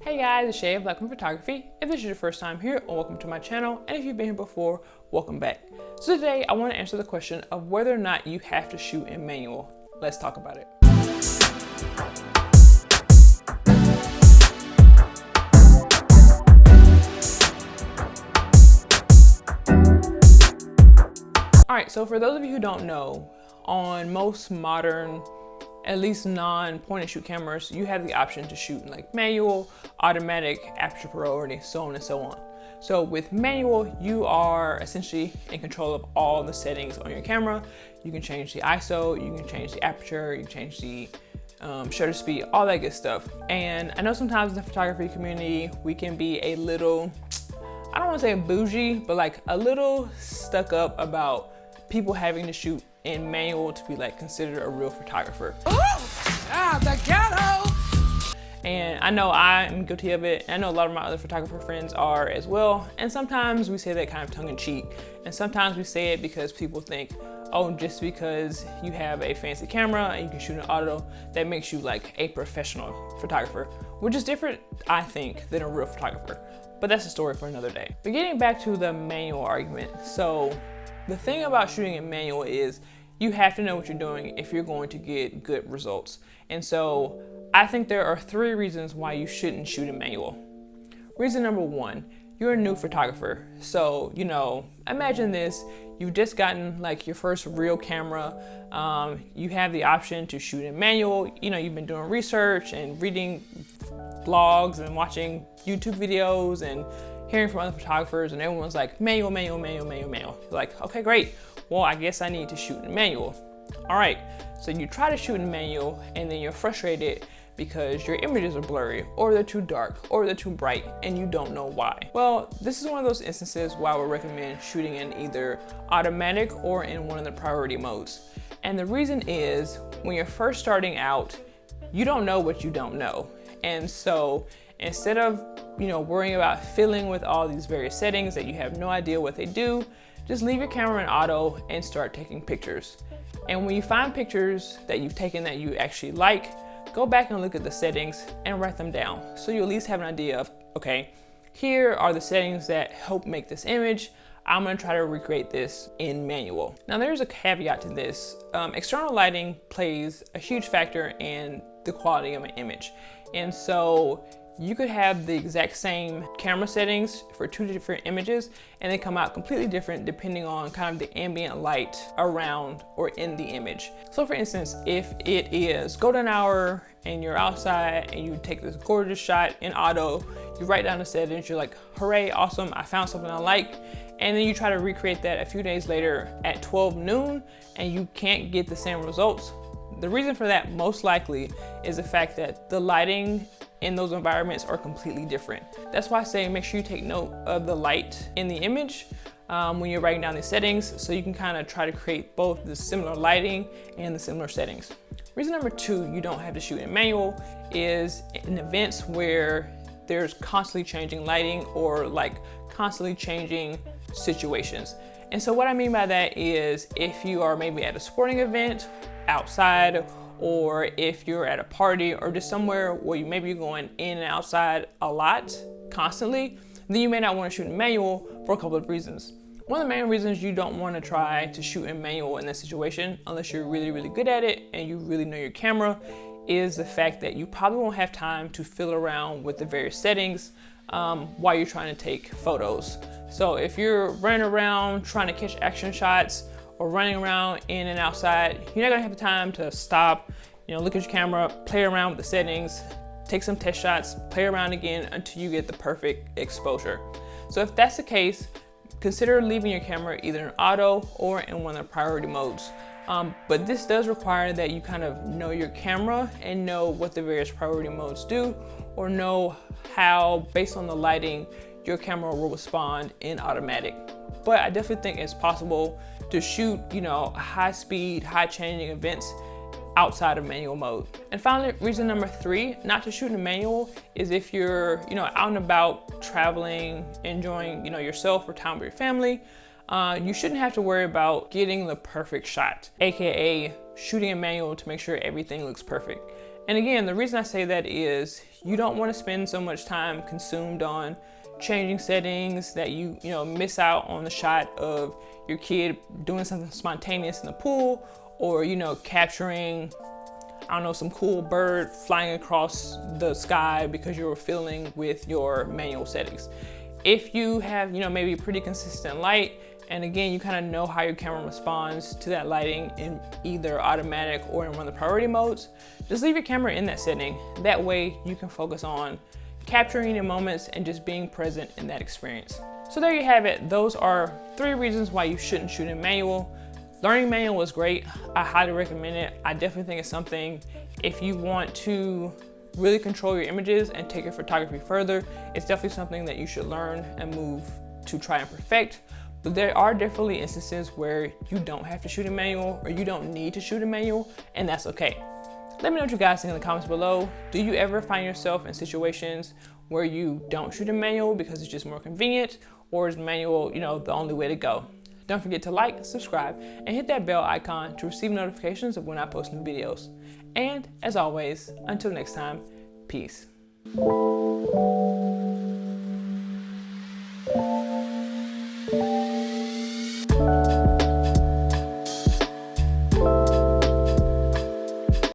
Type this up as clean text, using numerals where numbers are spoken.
Hey guys, it's Shay of Black Women Photography. If this is your first time here, welcome to my channel, and if you've been here before, welcome back. So today I want to answer the question of whether or not you have to shoot in manual. Let's talk about it. Alright, so for those of you who don't know, on most modern, at least non-point and shoot cameras, you have the option to shoot in like manual, automatic, aperture priority, so on and so on. So with manual, you are essentially in control of all the settings on your camera. You can change the ISO, you can change the aperture, you can change the shutter speed, all that good stuff. And I know sometimes in the photography community, we can be a little, I don't want to say bougie, but like a little stuck up about people having to shoot in manual to be like considered a real photographer. The ghetto! And I know I am guilty of it. I know a lot of my other photographer friends are as well. And sometimes we say that kind of tongue in cheek. And sometimes we say it because people think, oh, just because you have a fancy camera and you can shoot in auto, that makes you like a professional photographer, which is different, I think, than a real photographer. But that's a story for another day. But getting back to the manual argument. So the thing about shooting in manual is you have to know what you're doing if you're going to get good results. And so I think there are 3 reasons why you shouldn't shoot in manual. Reason number 1, you're a new photographer. So, you know, imagine this, you've just gotten like your first real camera. You have the option to shoot in manual. You know, you've been doing research and reading blogs and watching YouTube videos and hearing from other photographers, and everyone's like manual, manual, manual, manual, manual. You're like, okay, great. Well, I guess I need to shoot in manual. All right, so you try to shoot in manual and then you're frustrated because your images are blurry or they're too dark or they're too bright and you don't know why. Well, this is one of those instances where I would recommend shooting in either automatic or in one of the priority modes. And the reason is when you're first starting out, you don't know what you don't know. And so instead of, you know, worrying about fiddling with all these various settings that you have no idea what they do, just leave your camera in auto and start taking pictures. And when you find pictures that you've taken that you actually like, go back and look at the settings and write them down. So you at least have an idea of, okay, here are the settings that help make this image. I'm gonna try to recreate this in manual. Now there's a caveat to this. External lighting plays a huge factor in the quality of an image. And so you could have the exact same camera settings for 2 different images and they come out completely different depending on kind of the ambient light around or in the image. So for instance, if it is golden hour and you're outside and you take this gorgeous shot in auto, you write down the settings, you're like, hooray, awesome, I found something I like. And then you try to recreate that a few days later at 12 noon and you can't get the same results. The reason for that most likely is the fact that the lighting in those environments are completely different. That's why I say make sure you take note of the light in the image when you're writing down the settings, so you can kind of try to create both the similar lighting and the similar settings. Reason number 2 you don't have to shoot in manual is in events where there's constantly changing lighting or like constantly changing situations. And so what I mean by that is if you are maybe at a sporting event outside, or if you're at a party or just somewhere where you maybe you're going in and outside a lot constantly, then you may not want to shoot in manual for a couple of reasons. One of the main reasons you don't want to try to shoot in manual in this situation, unless you're really, really good at it and you really know your camera, is the fact that you probably won't have time to fiddle around with the various settings while you're trying to take photos. So if you're running around trying to catch action shots or running around in and outside, you're not gonna have the time to stop, you know, look at your camera, play around with the settings, take some test shots, play around again until you get the perfect exposure. So if that's the case, consider leaving your camera either in auto or in one of the priority modes. But this does require that you kind of know your camera and know what the various priority modes do, or know how, based on the lighting, your camera will respond in automatic. But I definitely think it's possible to shoot, you know, high speed, high changing events outside of manual mode. And finally, reason number 3, not to shoot in manual, is if you're, you know, out and about traveling, enjoying, you know, yourself or time with your family, you shouldn't have to worry about getting the perfect shot, AKA shooting in manual to make sure everything looks perfect. And again, the reason I say that is you don't want to spend so much time consumed on changing settings that you miss out on the shot of your kid doing something spontaneous in the pool, or capturing, I don't know, some cool bird flying across the sky because you were fiddling with your manual settings. If you have maybe pretty consistent light, and again, you kind of know how your camera responds to that lighting in either automatic or in one of the priority modes, just leave your camera in that setting. That way you can focus on capturing your moments and just being present in that experience. So there you have it. Those are 3 reasons why you shouldn't shoot in manual. Learning manual is great. I highly recommend it. I definitely think it's something, if you want to really control your images and take your photography further, it's definitely something that you should learn and move to try and perfect. But there are definitely instances where you don't have to shoot in manual, or you don't need to shoot in manual, and that's okay. Let me know what you guys think in the comments below. Do you ever find yourself in situations where you don't shoot in manual because it's just more convenient, or is manual, the only way to go? Don't forget to like, subscribe, and hit that bell icon to receive notifications of when I post new videos. And as always, until next time, peace.